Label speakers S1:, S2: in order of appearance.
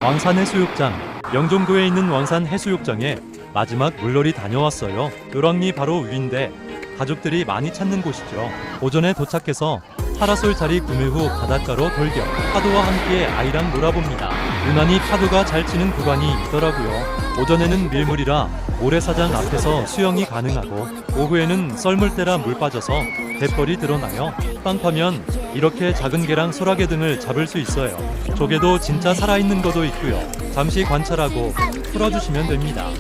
S1: 왕산 해수욕장. 영종도에 있는 원산 해수욕장에 마지막 물놀이 다녀왔어요. 요런리 바로 위인데 가족들이 많이 찾는 곳이죠. 오전에 도착해서 파라솔 자리 구매 후 바닷가로 돌격. 파도와 함께 아이랑 놀아봅니다. 유난히 파도가 잘 치는 구간이 있더라고요. 오전에는 밀물이라 모래사장 앞에서 수영이 가능하고 오후에는 썰물대라 물 빠져서 갯벌이 드러나요. 땅 파면 이렇게 작은 개랑 소라게 등을 잡을 수 있어요. 조개도 진짜 살아있는 것도 있고요. 잠시 관찰하고 풀어주시면 됩니다.